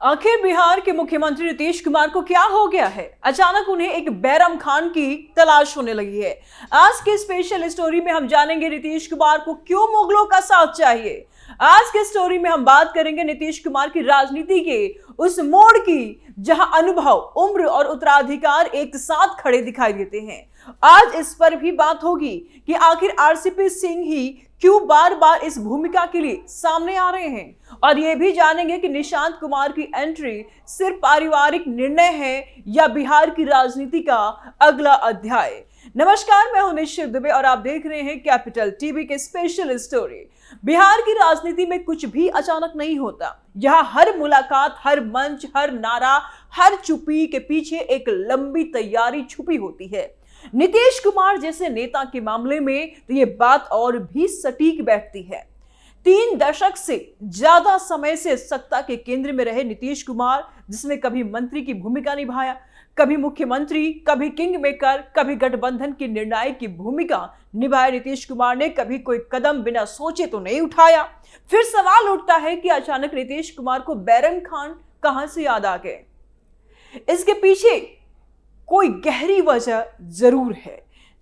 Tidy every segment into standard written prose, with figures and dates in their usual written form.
आखिर बिहार के मुख्यमंत्री नीतीश कुमार को क्या हो गया है? अचानक उन्हें एक बैरम खान की तलाश होने लगी है। आज की स्पेशल स्टोरी में हम जानेंगे नीतीश कुमार को क्यों मुगलों का साथ चाहिए। आज के स्टोरी में हम बात करेंगे नीतीश कुमार की राजनीति के उस मोड़ की जहां अनुभव, उम्र और उत्तराधिकार एक साथ खड़े दिखाई देते हैं। आज इस पर भी बात होगी कि आखिर आरसीपी सिंह ही क्यों बार बार इस भूमिका के लिए सामने आ रहे हैं, और यह भी जानेंगे कि निशांत कुमार की एंट्री सिर्फ पारिवारिक निर्णय है या बिहार की राजनीति का अगला अध्याय। नमस्कार, मैं हूं निश्चित दुबे और आप देख रहे हैं कैपिटल टीवी के स्पेशल स्टोरी। बिहार की राजनीति में कुछ भी अचानक नहीं होता। यहाँ हर मुलाकात, हर मंच, हर नारा, हर चुप्पी के पीछे एक लंबी तैयारी छुपी होती है। नीतीश कुमार जैसे नेता के मामले में तो ये बात और भी सटीक बैठती है। 3 दशक से ज्यादा समय से सत्ता के केंद्र में रहे नीतीश कुमार, जिसने कभी मंत्री की भूमिका निभाया, कभी मुख्यमंत्री, कभी किंग मेकर, कभी गठबंधन की निर्णायक की भूमिका निभाए नीतीश कुमार ने कभी कोई कदम बिना सोचे तो नहीं उठाया। फिर सवाल उठता है कि अचानक नीतीश कुमार को बैरम खान कहां से याद आ गए। इसके पीछे कोई गहरी वजह जरूर है।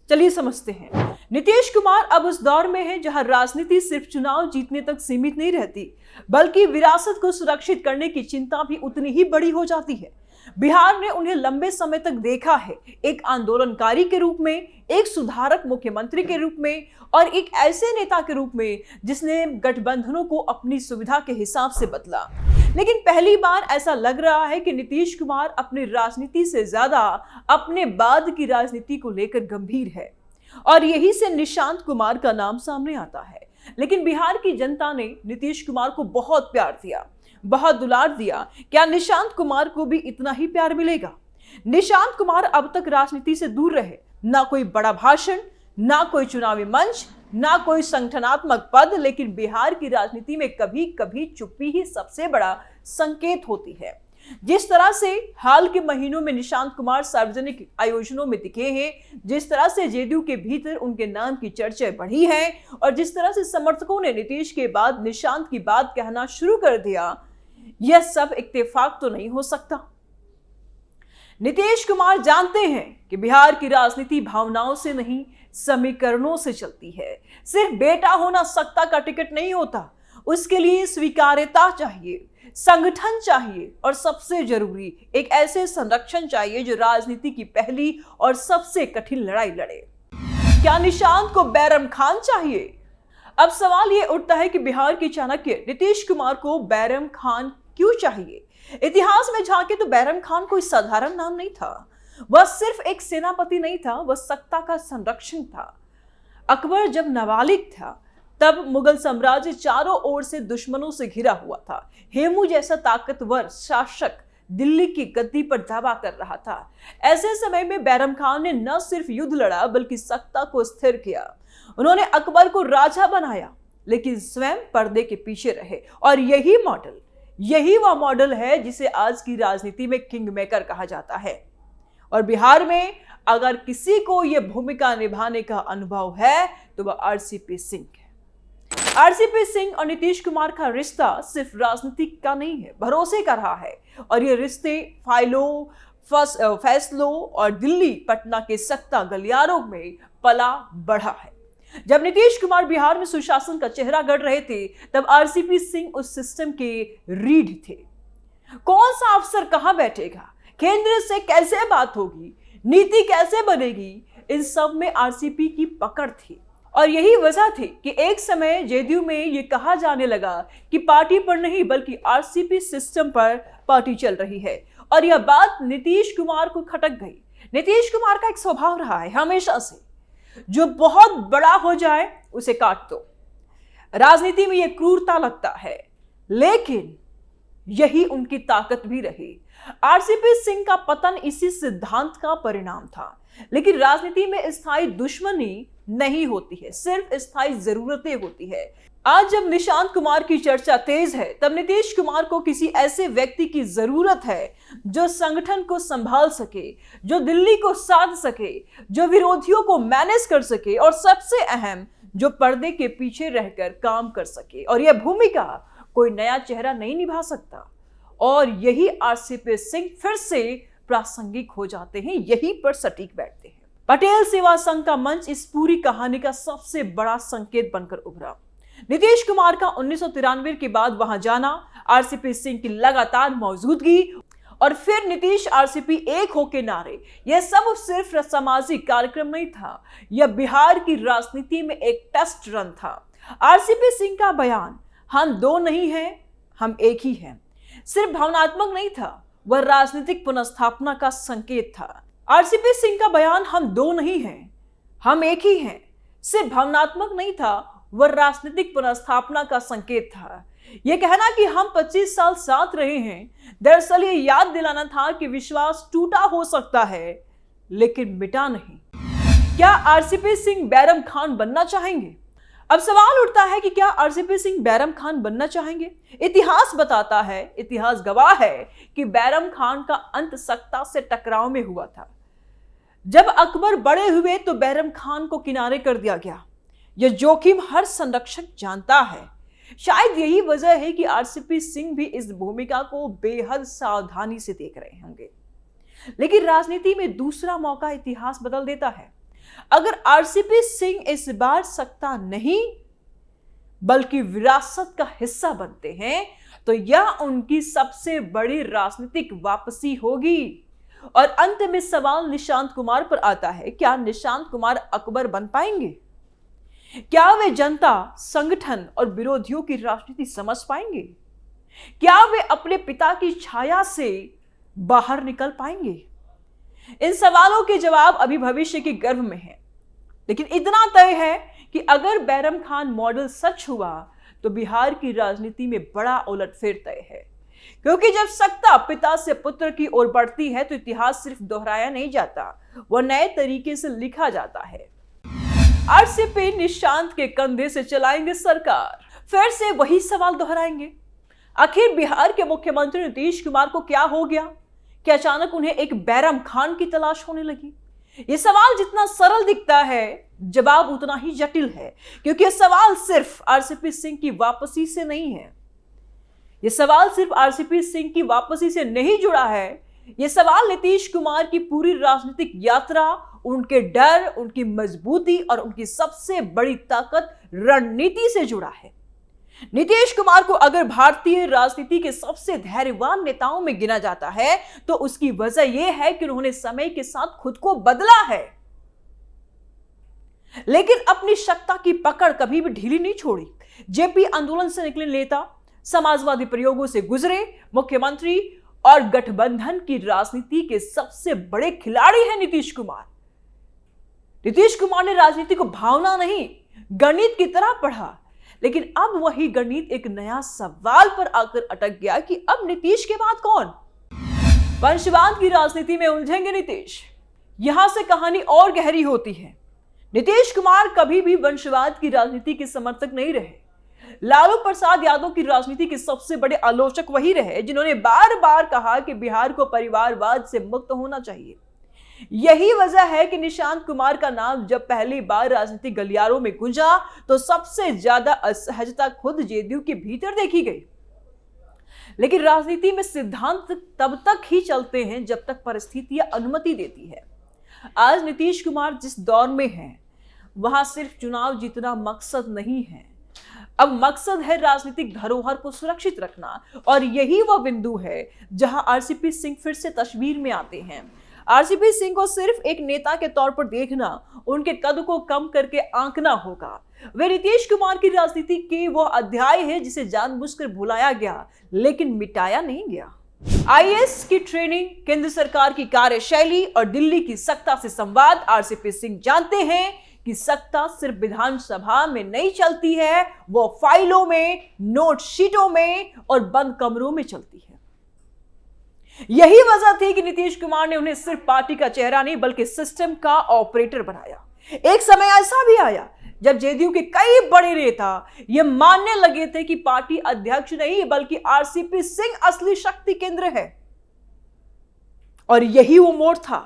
चलिए समझते हैं। नीतीश कुमार अब उस दौर में है जहां राजनीति सिर्फ चुनाव जीतने तक सीमित नहीं रहती, बल्कि विरासत को सुरक्षित करने की चिंता भी उतनी ही बड़ी हो जाती है। बिहार ने उन्हें लंबे समय तक देखा है, एक आंदोलनकारी के रूप में, एक सुधारक मुख्यमंत्री के रूप में और एक ऐसे नेता के रूप में जिसने गठबंधनों को अपनी सुविधा के हिसाब से बदला। लेकिन पहली बार ऐसा लग रहा है कि नीतीश कुमार अपनी राजनीति से ज्यादा अपने बाद की राजनीति को लेकर गंभीर है, और यही से निशांत कुमार का नाम सामने आता है। लेकिन बिहार की जनता ने नीतीश कुमार को बहुत प्यार दिया, बहुत दुलार दिया। क्या निशांत कुमार को भी इतना ही प्यार मिलेगा? निशांत कुमार अब तक राजनीति से दूर रहे, ना कोई बड़ा भाषण, ना कोई चुनावी मंच, ना कोई संगठनात्मक पद, लेकिन बिहार की राजनीति में कभी कभी चुप्पी ही सबसे बड़ा संकेत होती है। जिस तरह से हाल के महीनों में निशांत कुमार सार्वजनिक आयोजनों में दिखे हैं, जिस तरह से जेडीयू के भीतर उनके नाम की चर्चा बढ़ी है, और जिस तरह से समर्थकों ने नीतीश के बाद निशांत की बात कहना शुरू कर दिया, यह सब इत्तेफाक तो नहीं हो सकता। नीतीश कुमार जानते हैं कि बिहार की राजनीति भावनाओं से नहीं, समीकरणों से चलती है। सिर्फ बेटा होना सत्ता का टिकट नहीं होता, उसके लिए स्वीकार्यता चाहिए, संगठन चाहिए, और सबसे जरूरी एक ऐसे संरक्षण चाहिए जो राजनीति की पहली और सबसे कठिन लड़ाई लड़े। क्या निशांत को बैरम खान चाहिए? अब सवाल यह उठता है कि बिहार के चाणक्य नीतीश कुमार को बैरम खान क्यों चाहिए? इतिहास में झांके तो बैरम खान कोई साधारण नाम नहीं था। वह सिर्फ एक सेनापति नहीं था, वह सत्ता का संरक्षण था। अकबर जब नाबालिग था तब मुगल साम्राज्य चारों ओर से दुश्मनों से घिरा हुआ था। हेमू जैसा ताकतवर शासक दिल्ली की गद्दी पर दावा कर रहा था। ऐसे समय में बैरम खान ने न सिर्फ युद्ध लड़ा बल्कि सत्ता को स्थिर किया। उन्होंने अकबर को राजा बनाया, लेकिन स्वयं पर्दे के पीछे रहे, और यही वह मॉडल है जिसे आज की राजनीति में किंग मेकर कहा जाता है। और बिहार में अगर किसी को यह भूमिका निभाने का अनुभव है तो वह आरसीपी सिंह है। आरसीपी सिंह और नीतीश कुमार का रिश्ता सिर्फ राजनीति का नहीं है, भरोसे का रहा है। और ये रिश्ते फाइलों, फैसलों और दिल्ली पटना के सत्ता गलियारों में पला बढ़ा है। जब नीतीश कुमार बिहार में सुशासन का चेहरा गढ़ रहे थे, तब आरसीपी सिंह उस सिस्टम के रीढ़ थे। कौन सा अफसर कहां बैठेगा, केंद्र से कैसे बात होगी, नीति कैसे बनेगी, इन सब में आरसीपी की पकड़ थी। और यही वजह थी कि एक समय जेडीयू में यह कहा जाने लगा कि पार्टी पर नहीं बल्कि आरसीपी सिस्टम पर पार्टी चल रही है। और यह बात नीतीश कुमार को खटक गई। नीतीश कुमार का एक स्वभाव रहा है हमेशा से, जो बहुत बड़ा हो जाए उसे काट दो। राजनीति में यह क्रूरता लगता है, लेकिन यही उनकी ताकत भी रही। आरसीपी सिंह का पतन इसी सिद्धांत का परिणाम था। लेकिन राजनीति में स्थायी दुश्मनी नहीं होती है, सिर्फ स्थायी जरूरतें होती है। आज जब निशांत कुमार की चर्चा तेज है, तब नीतीश कुमार को किसी ऐसे व्यक्ति की जरूरत है जो संगठन को संभाल सके, जो दिल्ली को साध सके, जो विरोधियों को मैनेज कर सके, और सबसे अहम जो पर्दे के पीछे रहकर काम कर सके। और यह भूमिका कोई नया चेहरा नहीं निभा सकता। और यही आरसीपी सिंह फिर से प्रासंगिक हो जाते हैं, यहीं पर सटीक बैठते हैं। पटेल सेवा संघ का मंच इस पूरी कहानी का सबसे बड़ा संकेत बनकर उभरा। नीतीश कुमार का 1993 के बाद वहां जाना, आरसीपी सिंह की लगातार मौजूदगी और फिर नीतीश आरसीपी एक होके नारे, यह सब सिर्फ सामाजिक कार्यक्रम नहीं था, यह बिहार की राजनीति में एक टेस्ट रन था। आरसीपी सिंह का बयान हम दो नहीं हैं, हम एक ही हैं, सिर्फ भावनात्मक नहीं था, वह राजनीतिक पुनर्स्थापना का संकेत था। आरसीपी सिंह का बयान हम दो नहीं हैं, हम एक ही हैं, सिर्फ भावनात्मक नहीं था, वह राजनीतिक पुनर्स्थापना का संकेत था। यह कहना कि हम 25 साल साथ रहे हैं, दरअसल ये याद दिलाना था कि विश्वास टूटा हो सकता है लेकिन मिटा नहीं। क्या आरसीपी सिंह बैरम खान बनना चाहेंगे? अब सवाल उठता है कि क्या आरसीपी सिंह बैरम खान बनना चाहेंगे? इतिहास बताता है, इतिहास गवाह है कि बैरम खान का अंत सत्ता से टकराव में हुआ था। जब अकबर बड़े हुए तो बैरम खान को किनारे कर दिया गया। यह जोखिम हर संरक्षक जानता है। शायद यही वजह है कि आरसीपी सिंह भी इस भूमिका को बेहद सावधानी से देख रहे होंगे। लेकिन राजनीति में दूसरा मौका इतिहास बदल देता है। अगर आरसीपी सिंह इस बार सत्ता नहीं बल्कि विरासत का हिस्सा बनते हैं तो यह उनकी सबसे बड़ी राजनीतिक वापसी होगी। और अंत में सवाल निशांत कुमार पर आता है, क्या निशांत कुमार अकबर बन पाएंगे? क्या वे जनता, संगठन और विरोधियों की राजनीति समझ पाएंगे? क्या वे अपने पिता की छाया से बाहर निकल पाएंगे? इन सवालों के जवाब अभी भविष्य के गर्भ में हैं। लेकिन इतना तय है कि अगर बैरम खान मॉडल सच हुआ तो बिहार की राजनीति में बड़ा उलटफेर तय है। क्योंकि जब सत्ता पिता से पुत्र की ओर बढ़ती है तो इतिहास सिर्फ दोहराया नहीं जाता, वह नए तरीके से लिखा जाता है। आरसीपी निशांत के कंधे से चलाएंगे सरकार, फिर से वही सवाल दोहराएंगे। आखिर बिहार के मुख्यमंत्री नीतीश कुमार को क्या हो गया कि अचानक उन्हें एक बैरम खान की तलाश होने लगी? यह सवाल जितना सरल दिखता है, जवाब उतना ही जटिल है। क्योंकि यह सवाल सिर्फ आरसीपी सिंह की वापसी से नहीं है, यह सवाल सिर्फ आरसीपी सिंह की वापसी से नहीं जुड़ा है, यह सवाल नीतीश कुमार की पूरी राजनीतिक यात्रा, उनके डर, उनकी मजबूती और उनकी सबसे बड़ी ताकत रणनीति से जुड़ा है। नीतीश कुमार को अगर भारतीय राजनीति के सबसे धैर्यवान नेताओं में गिना जाता है तो उसकी वजह यह है कि उन्होंने समय के साथ खुद को बदला है, लेकिन अपनी सत्ता की पकड़ कभी भी ढीली नहीं छोड़ी। जेपी आंदोलन से निकले नेता, समाजवादी प्रयोगों से गुजरे मुख्यमंत्री और गठबंधन की राजनीति के सबसे बड़े खिलाड़ी हैं नीतीश कुमार। नीतीश कुमार ने राजनीति को भावना नहीं, गणित की तरह पढ़ा। लेकिन अब वही गणित एक नया सवाल पर आकर अटक गया कि अब नीतीश के बाद कौन? वंशवाद की राजनीति में उलझेंगे नीतीश। यहां से कहानी और गहरी होती है। नीतीश कुमार कभी भी वंशवाद की राजनीति के समर्थक नहीं रहे। लालू प्रसाद यादव की राजनीति के सबसे बड़े आलोचक वही रहे जिन्होंने बार बार कहा कि बिहार को परिवारवाद से मुक्त होना चाहिए। यही वजह है कि निशांत कुमार का नाम जब पहली बार राजनीतिक गलियारों में गूंजा तो सबसे ज्यादा असहजता खुद जेडीयू के भीतर देखी गई। लेकिन राजनीति में सिद्धांत तब तक ही चलते हैं जब तक परिस्थितियां अनुमति देती है। आज नीतीश कुमार जिस दौर में हैं, वहां सिर्फ चुनाव जीतना मकसद नहीं है, अब मकसद है राजनीतिक धरोहर को सुरक्षित रखना। और यही वह बिंदु है जहां आरसीपी सिंह फिर से तस्वीर में आते हैं। आरसीपी सिंह को सिर्फ एक नेता के तौर पर देखना, उनके कद को कम करके आंकना होगा। वे नीतीश कुमार की राजनीति के वो अध्याय है जिसे जानबूझकर भुलाया गया लेकिन मिटाया नहीं गया। आईएएस की ट्रेनिंग, केंद्र सरकार की कार्यशैली और दिल्ली की सत्ता से संवाद। आरसीपी सिंह जानते हैं कि सत्ता सिर्फ विधानसभा में नहीं चलती है, वो फाइलों में, नोट शीटों में और बंद कमरों में चलती है। यही वजह थी कि नीतीश कुमार ने उन्हें सिर्फ पार्टी का चेहरा नहीं बल्कि सिस्टम का ऑपरेटर बनाया। एक समय ऐसा भी आया जब जेडीयू के कई बड़े नेता ये मानने लगे थे कि पार्टी अध्यक्ष नहीं बल्कि आरसीपी सिंह असली शक्ति केंद्र है। और यही वो मोड़ था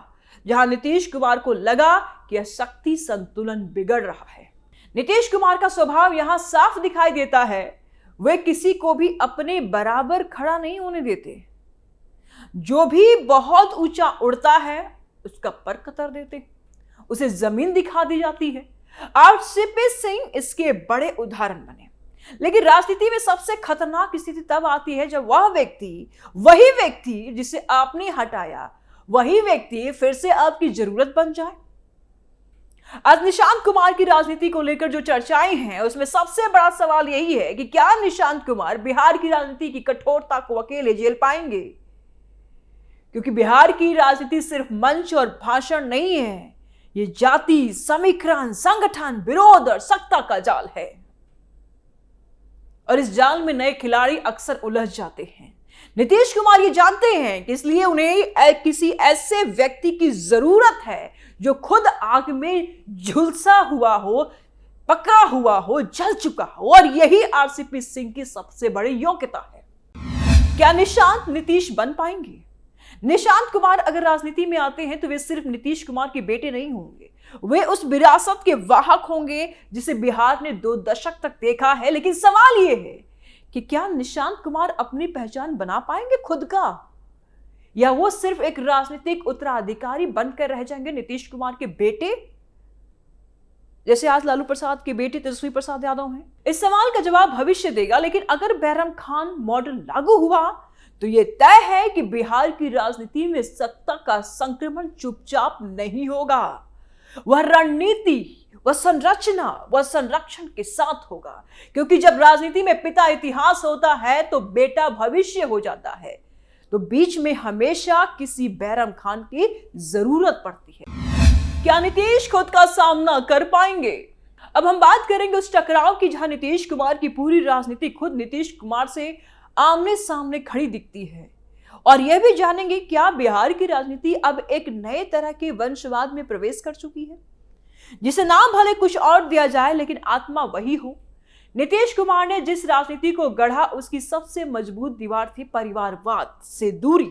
जहां नीतीश कुमार को लगा कि यह शक्ति संतुलन बिगड़ रहा है। नीतीश कुमार का स्वभाव यहां साफ दिखाई देता है, वे किसी को भी अपने बराबर खड़ा नहीं होने देते। जो भी बहुत ऊंचा उड़ता है उसका पर कतर देते, उसे जमीन दिखा दी जाती है। आरसीपी सिंह इसके बड़े उदाहरण बने। लेकिन राजनीति में सबसे खतरनाक स्थिति तब आती है जब वही व्यक्ति जिसे आपने हटाया, वही व्यक्ति फिर से आपकी जरूरत बन जाए। आज निशांत कुमार की राजनीति को लेकर जो चर्चाएं हैं उसमें सबसे बड़ा सवाल यही है कि क्या निशांत कुमार बिहार की राजनीति की कठोरता को अकेले झेल पाएंगे? क्योंकि बिहार की राजनीति सिर्फ मंच और भाषण नहीं है, ये जाति, समीकरण, संगठन, विरोध और सत्ता का जाल है। और इस जाल में नए खिलाड़ी अक्सर उलझ जाते हैं। नीतीश कुमार ये जानते हैं कि इसलिए उन्हें किसी ऐसे व्यक्ति की जरूरत है जो खुद आग में झुलसा हुआ हो, पका हुआ हो, जल चुका हो, और यही आरसीपी सिंह की सबसे बड़ी योग्यता है। क्या निशांत नीतीश बन पाएंगे? निशांत कुमार अगर राजनीति में आते हैं तो वे सिर्फ नीतीश कुमार के बेटे नहीं होंगे, वे उस विरासत के वाहक होंगे जिसे बिहार ने 2 दशक तक देखा है। लेकिन सवाल यह है कि क्या निशांत कुमार अपनी पहचान बना पाएंगे खुद का, या वो सिर्फ एक राजनीतिक उत्तराधिकारी बनकर रह जाएंगे नीतीश कुमार के बेटे, जैसे आज लालू प्रसाद के बेटे तेजस्वी प्रसाद यादव हैं? इस सवाल का जवाब भविष्य देगा। लेकिन अगर बैरम खान मॉडल लागू हुआ तो यह तय है कि बिहार की राजनीति में सत्ता का संक्रमण चुपचाप नहीं होगा। वह रणनीति, वह संरचना, वह संरक्षण के साथ होगा। क्योंकि जब राजनीति में पिता इतिहास होता है तो बेटा भविष्य हो जाता है, तो बीच में हमेशा किसी बैरम खान की जरूरत पड़ती है। क्या नीतीश खुद का सामना कर पाएंगे? अब हम बात करेंगे उस टकराव की जहां नीतीश कुमार की पूरी राजनीति खुद नीतीश कुमार से आमने सामने खड़ी दिखती है। और यह भी जानेंगे क्या बिहार की राजनीति अब एक नए तरह के वंशवाद में प्रवेश कर चुकी है, जिसे नाम भले कुछ और दिया जाए लेकिन आत्मा वही हो। नीतीश कुमार ने जिस राजनीति को गढ़ा उसकी सबसे मजबूत दीवार थी परिवारवाद से दूरी।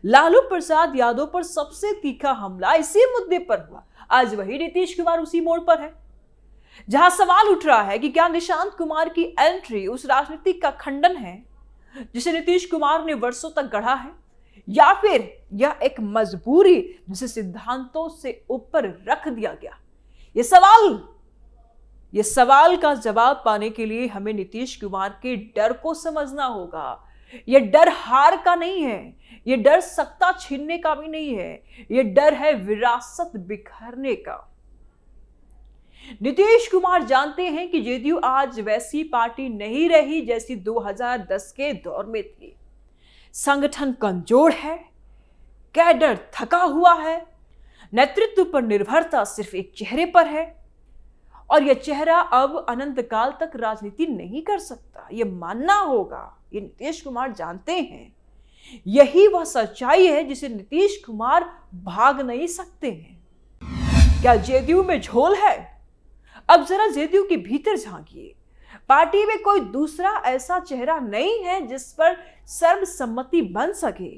लालू प्रसाद यादव पर सबसे तीखा हमला इसी मुद्दे पर हुआ। आज वही नीतीश कुमार उसी मोड़ पर है जहां सवाल उठ रहा है कि क्या निशांत कुमार की एंट्री उस राजनीति का खंडन है जिसे नीतीश कुमार ने वर्षों तक गढ़ा है, या फिर यह एक मजबूरी जिसे सिद्धांतों से ऊपर रख दिया गया। ये सवाल का जवाब पाने के लिए हमें नीतीश कुमार के डर को समझना होगा। यह डर हार का नहीं है, यह डर सत्ता छीनने का भी नहीं है, यह डर है विरासत बिखरने का। नीतीश कुमार जानते हैं कि जेडीयू आज वैसी पार्टी नहीं रही जैसी 2010 के दौर में थी। संगठन कमजोर है, कैडर थका हुआ है, नेतृत्व पर निर्भरता सिर्फ एक चेहरे पर है, और यह चेहरा अब अनंत काल तक राजनीति नहीं कर सकता। यह मानना होगा, ये नीतीश कुमार जानते हैं। यही वह सच्चाई है जिसे नीतीश कुमार भाग नहीं सकते हैं। क्या जेडीयू में झोल है? अब जरा जेडीयू के भीतर झांकिए। पार्टी में कोई दूसरा ऐसा चेहरा नहीं है जिस पर सर्वसम्मति बन सके।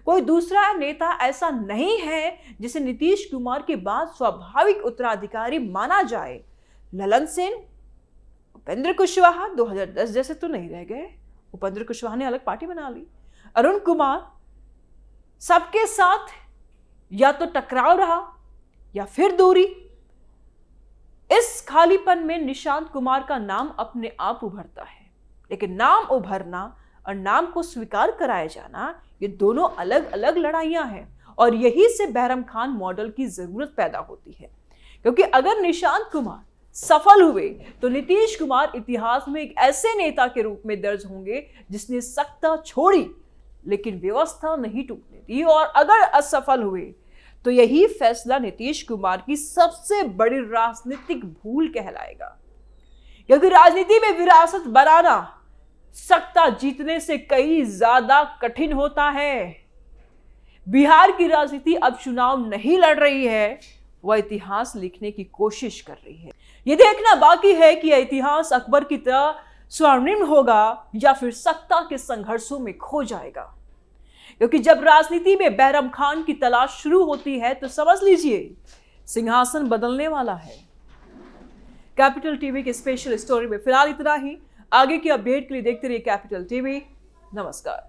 कोई दूसरा नेता ऐसा नहीं है जिसे नीतीश कुमार के बाद स्वाभाविक उत्तराधिकारी माना जाए। ललन सेन, उपेंद्र कुशवाहा 2010 जैसे तो नहीं रह गए। उपेंद्र कुशवाहा ने अलग पार्टी बना ली। अरुण कुमार, सबके साथ या तो टकराव रहा या फिर दूरी। इस खालीपन में निशांत कुमार का नाम अपने आप उभरता है। लेकिन नाम उभरना और नाम को स्वीकार कराया जाना, ये दोनों अलग अलग लड़ाइयां हैं। और यही से बैरम खान मॉडल की जरूरत पैदा होती है। क्योंकि अगर निशांत कुमार सफल हुए तो नीतीश कुमार इतिहास में एक ऐसे नेता के रूप में दर्ज होंगे जिसने सत्ता छोड़ी लेकिन व्यवस्था नहीं टूटने दी। और अगर असफल हुए तो यही फैसला नीतीश कुमार की सबसे बड़ी राजनीतिक भूल कहलाएगा। क्योंकि राजनीति में विरासत बनाना सत्ता जीतने से कई ज्यादा कठिन होता है। बिहार की राजनीति अब चुनाव नहीं लड़ रही है, वह इतिहास लिखने की कोशिश कर रही है। यह देखना बाकी है कि यह इतिहास अकबर की तरह स्वर्णिम होगा या फिर सत्ता के संघर्षों में खो जाएगा। क्योंकि जब राजनीति में बैरम खान की तलाश शुरू होती है तो समझ लीजिए सिंहासन बदलने वाला है। कैपिटल टीवी के स्पेशल स्टोरी में फिलहाल इतना ही। आगे की अपडेट के लिए देखते रहिए कैपिटल टीवी। नमस्कार।